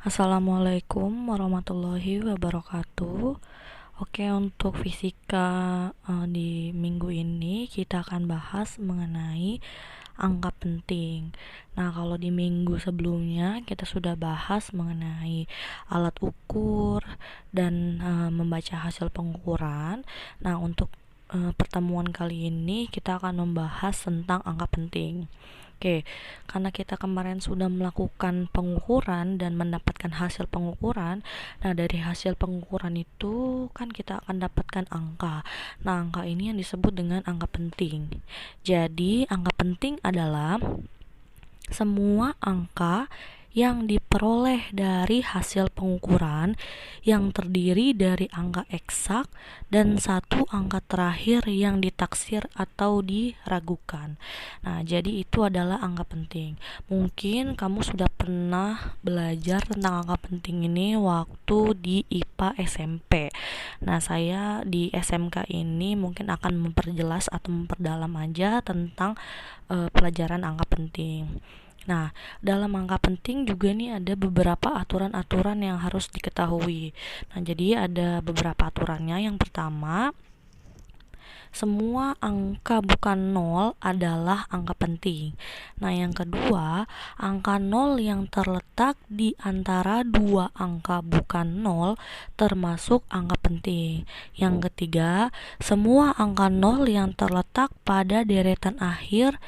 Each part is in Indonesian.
Assalamualaikum warahmatullahi wabarakatuh. Oke, untuk fisika di minggu ini kita akan bahas mengenai angka penting. Nah, kalau di minggu sebelumnya kita sudah bahas mengenai alat ukur dan membaca hasil pengukuran. Nah, untuk pertemuan kali ini kita akan membahas tentang angka penting. Oke, karena kita kemarin sudah melakukan pengukuran dan mendapatkan hasil pengukuran, nah dari hasil pengukuran itu kan kita akan dapatkan angka. Nah, angka ini yang disebut dengan angka penting. Jadi, angka penting adalah semua angka yang diperoleh dari hasil pengukuran yang terdiri dari angka eksak dan satu angka terakhir yang ditaksir atau diragukan. Nah, jadi itu adalah angka penting. Mungkin kamu sudah pernah belajar tentang angka penting ini waktu di IPA SMP. Nah, saya di SMK ini mungkin akan memperjelas atau memperdalam aja tentang pelajaran angka penting. Nah, dalam angka penting juga nih ada beberapa aturan-aturan yang harus diketahui. Nah, jadi ada beberapa aturannya. Yang pertama, semua angka bukan nol adalah angka penting. Nah, yang kedua, angka nol yang terletak di antara dua angka bukan nol termasuk angka penting. Yang ketiga, semua angka nol yang terletak pada deretan akhir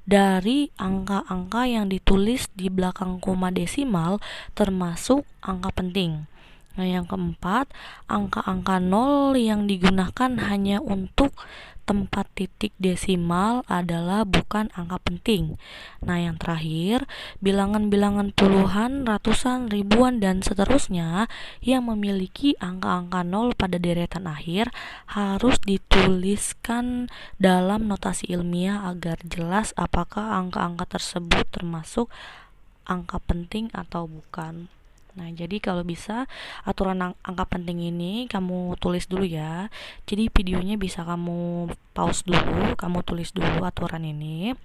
dari angka-angka yang ditulis di belakang koma desimal termasuk angka penting. Nah, yang keempat, angka-angka nol yang digunakan hanya untuk tempat titik desimal adalah bukan angka penting. Nah, yang terakhir, bilangan-bilangan puluhan, ratusan, ribuan, dan seterusnya yang memiliki angka-angka nol pada deretan akhir harus dituliskan dalam notasi ilmiah agar jelas apakah angka-angka tersebut termasuk angka penting atau bukan. Nah, jadi kalau bisa aturan angka penting ini kamu tulis dulu ya. Jadi videonya bisa kamu pause dulu, kamu tulis dulu aturan ini.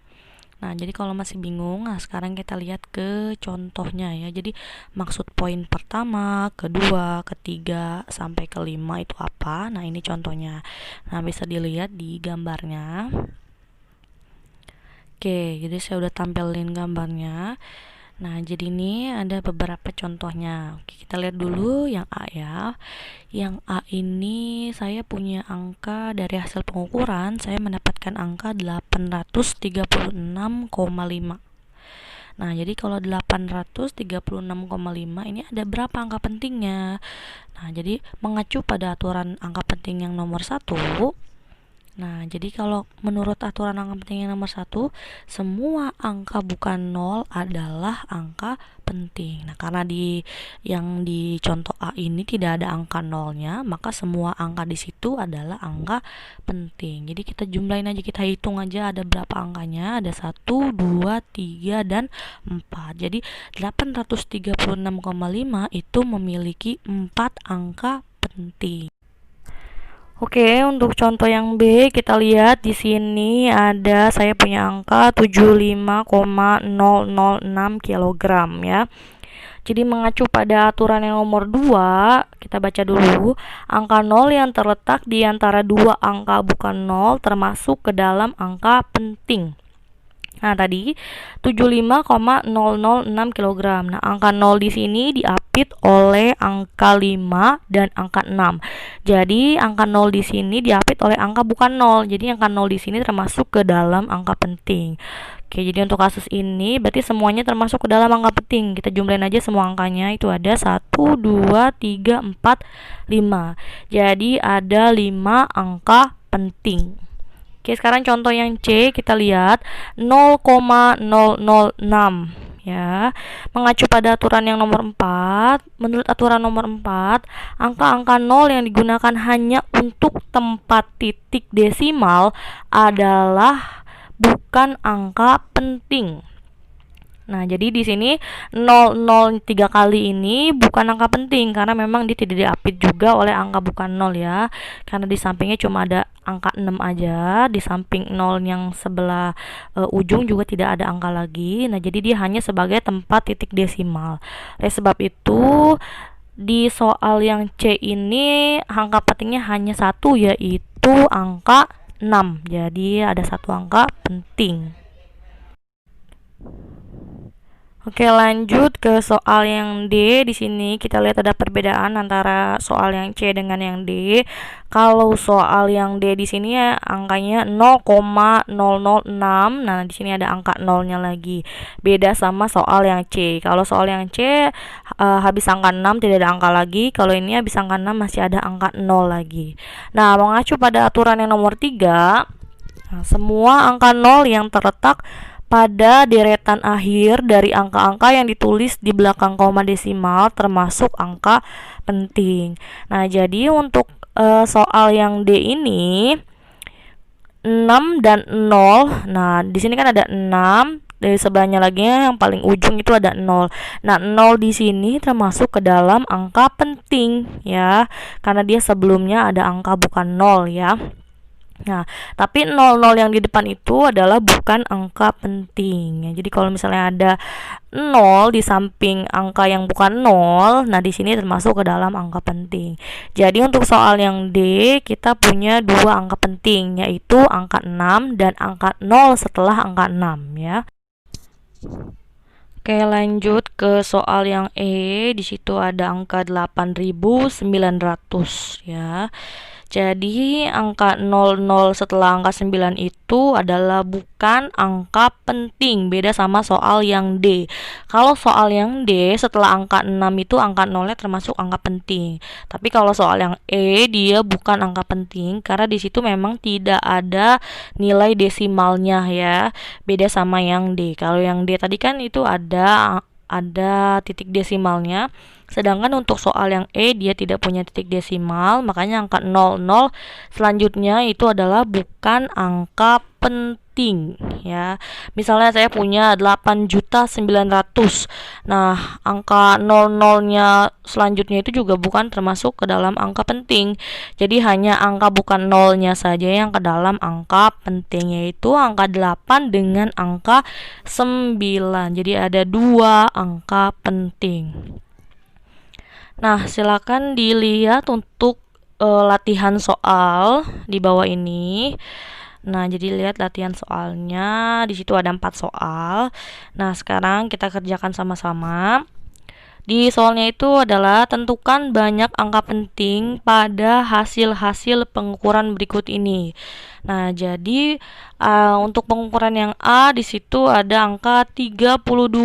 Nah, jadi kalau masih bingung, nah sekarang kita lihat ke contohnya ya. Jadi maksud poin pertama, kedua, ketiga, sampai kelima itu apa? Nah, ini contohnya. Nah, bisa dilihat di gambarnya. Oke, jadi saya udah tampilin gambarnya. Nah, jadi ini ada beberapa contohnya. Oke, kita lihat dulu yang A ya. Yang A ini saya punya angka dari hasil pengukuran, saya mendapatkan angka 836,5. Nah, jadi kalau 836,5 ini ada berapa angka pentingnya? Nah, jadi mengacu pada aturan angka penting yang nomor 1. Nah, jadi kalau menurut aturan angka penting yang nomor 1, semua angka bukan nol adalah angka penting. Nah, karena yang di contoh A ini tidak ada angka nolnya, maka semua angka di situ adalah angka penting. Jadi kita jumlahin aja, kita hitung aja ada berapa angkanya. Ada 1, 2, 3, dan 4. Jadi 836,5 itu memiliki 4 angka penting. Oke, untuk contoh yang B kita lihat di sini ada saya punya angka 75,006 kg ya. Jadi mengacu pada aturan yang nomor 2, kita baca dulu. Angka 0 yang terletak di antara dua angka bukan 0 termasuk ke dalam angka penting. Nah, tadi 75,006 kg. Nah, angka 0 di sini diapit oleh angka 5 dan angka 6. Jadi, angka 0 di sini diapit oleh angka bukan 0. Jadi, angka 0 di sini termasuk ke dalam angka penting. Oke, jadi untuk kasus ini berarti semuanya termasuk ke dalam angka penting. Kita jumlahin aja semua angkanya, itu ada 1, 2, 3, 4, 5. Jadi, ada 5 angka penting. Oke, sekarang contoh yang C kita lihat 0,006 ya. Mengacu pada aturan yang nomor 4, menurut aturan nomor 4, angka-angka 0 yang digunakan hanya untuk tempat titik desimal adalah bukan angka penting. Nah, jadi di sini 003 kali ini bukan angka penting karena memang dia tidak diapit juga oleh angka bukan 0 ya. Karena di sampingnya cuma ada angka 6 aja, di samping 0 yang sebelah ujung juga tidak ada angka lagi. Nah, jadi dia hanya sebagai tempat titik desimal. Oleh sebab itu, di soal yang C ini angka pentingnya hanya satu, yaitu angka 6. Jadi ada satu angka penting. Oke, lanjut ke soal yang D. Di sini kita lihat ada perbedaan antara soal yang C dengan yang D. Kalau soal yang D di sini ya angkanya 0,006. Nah, di sini ada angka 0-nya lagi. Beda sama soal yang C. Kalau soal yang C habis angka 6 tidak ada angka lagi. Kalau ini habis angka 6 masih ada angka 0 lagi. Nah, mengacu pada aturan yang nomor 3, semua angka 0 yang terletak pada deretan akhir dari angka-angka yang ditulis di belakang koma desimal termasuk angka penting. Nah, jadi untuk soal yang D ini 6 dan 0. Nah, di sini kan ada 6, dari sebelahnya lagi yang paling ujung itu ada 0. Nah, 0 di sini termasuk ke dalam angka penting ya, karena dia sebelumnya ada angka bukan 0 ya. Nah, tapi 00 yang di depan itu adalah bukan angka penting ya. Jadi kalau misalnya ada 0 di samping angka yang bukan 0, nah di sini termasuk ke dalam angka penting. Jadi untuk soal yang D, kita punya dua angka penting, yaitu angka 6 dan angka 0 setelah angka 6 ya. Oke, lanjut ke soal yang E. Di situ ada angka 8.900 ya. Jadi angka 00 setelah angka 9 itu adalah bukan angka penting. Beda sama soal yang D. Kalau soal yang D setelah angka 6 itu angka 0-nya termasuk angka penting. Tapi kalau soal yang E dia bukan angka penting karena di situ memang tidak ada nilai desimalnya ya. Beda sama yang D. Kalau yang D tadi kan itu ada titik desimalnya. Sedangkan untuk soal yang E dia tidak punya titik desimal, makanya angka 00 selanjutnya itu adalah bukan angka penting ya. Misalnya saya punya 8.900.000. Nah, angka 00-nya selanjutnya itu juga bukan termasuk ke dalam angka penting. Jadi hanya angka bukan 0-nya saja yang ke dalam angka penting, yaitu angka 8 dengan angka 9. Jadi ada dua angka penting. Nah, silakan dilihat untuk latihan soal di bawah ini. Nah, jadi lihat latihan soalnya. Di situ ada 4 soal. Nah, sekarang kita kerjakan sama-sama. Di soalnya itu adalah tentukan banyak angka penting pada hasil-hasil pengukuran berikut ini. Nah, jadi untuk pengukuran yang A di situ ada angka 32,45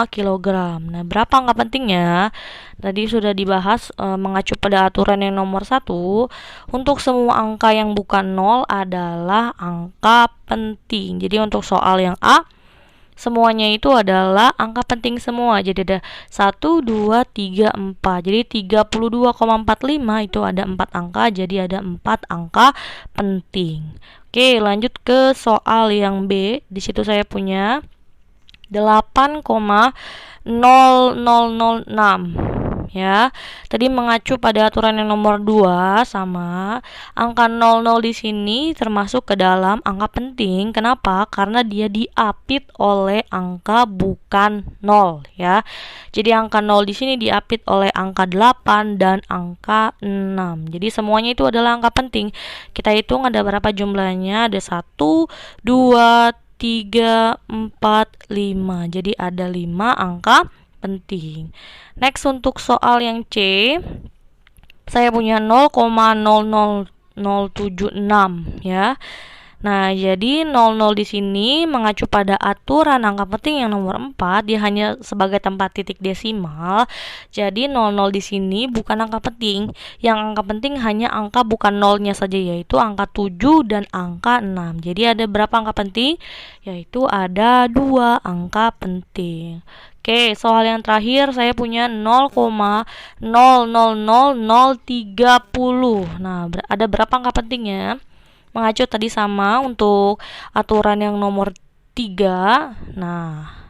kg. Nah, berapa angka pentingnya? Tadi sudah dibahas mengacu pada aturan yang nomor 1. Untuk semua angka yang bukan 0 adalah angka penting. Jadi untuk soal yang A semuanya itu adalah angka penting semua. Jadi ada 1, 2, 3, 4. Jadi 32,45 itu ada 4 angka. Jadi ada 4 angka penting. Oke, lanjut ke soal yang B. Di situ saya punya 8,0006 ya. Tadi mengacu pada aturan yang nomor 2 sama angka 00 di sini termasuk ke dalam angka penting. Kenapa? Karena dia diapit oleh angka bukan 0 ya. Jadi angka 0 di sini diapit oleh angka 8 dan angka 6. Jadi semuanya itu adalah angka penting. Kita hitung ada berapa jumlahnya? Ada 1, 2, 3, 4, 5. Jadi ada 5 angka penting. Next untuk soal yang C, saya punya 0,00076 ya. Nah, jadi 00 di sini mengacu pada aturan angka penting yang nomor 4, dia hanya sebagai tempat titik desimal. Jadi 00 di sini bukan angka penting. Yang angka penting hanya angka bukan 0-nya saja, yaitu angka 7 dan angka 6. Jadi ada berapa angka penting? Yaitu ada 2 angka penting. Oke, soal yang terakhir saya punya 0,000030. Nah, ada berapa angka pentingnya? Mengacu tadi sama untuk aturan yang nomor 3. Nah,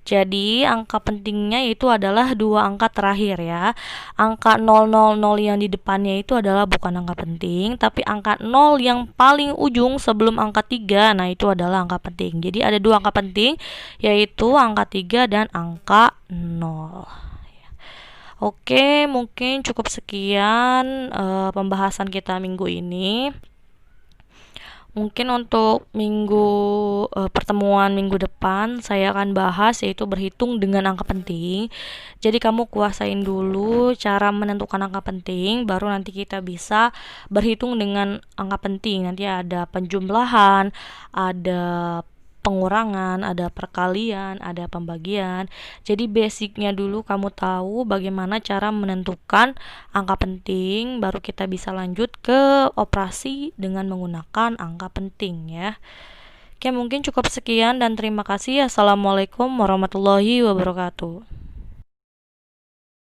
jadi angka pentingnya itu adalah dua angka terakhir ya. Angka 000 yang di depannya itu adalah bukan angka penting, tapi angka 0 yang paling ujung sebelum angka 3. Nah, itu adalah angka penting. Jadi ada dua angka penting, yaitu angka 3 dan angka 0. Oke, mungkin cukup sekian pembahasan kita minggu ini. Mungkin untuk pertemuan minggu depan saya akan bahas yaitu berhitung dengan angka penting. Jadi kamu kuasain dulu cara menentukan angka penting, baru nanti kita bisa berhitung dengan angka penting. Nanti ada penjumlahan, ada pengurangan, ada perkalian, ada pembagian. Jadi basicnya dulu kamu tahu bagaimana cara menentukan angka penting, baru kita bisa lanjut ke operasi dengan menggunakan angka penting ya. Oke, mungkin cukup sekian dan terima kasih. Assalamualaikum warahmatullahi wabarakatuh.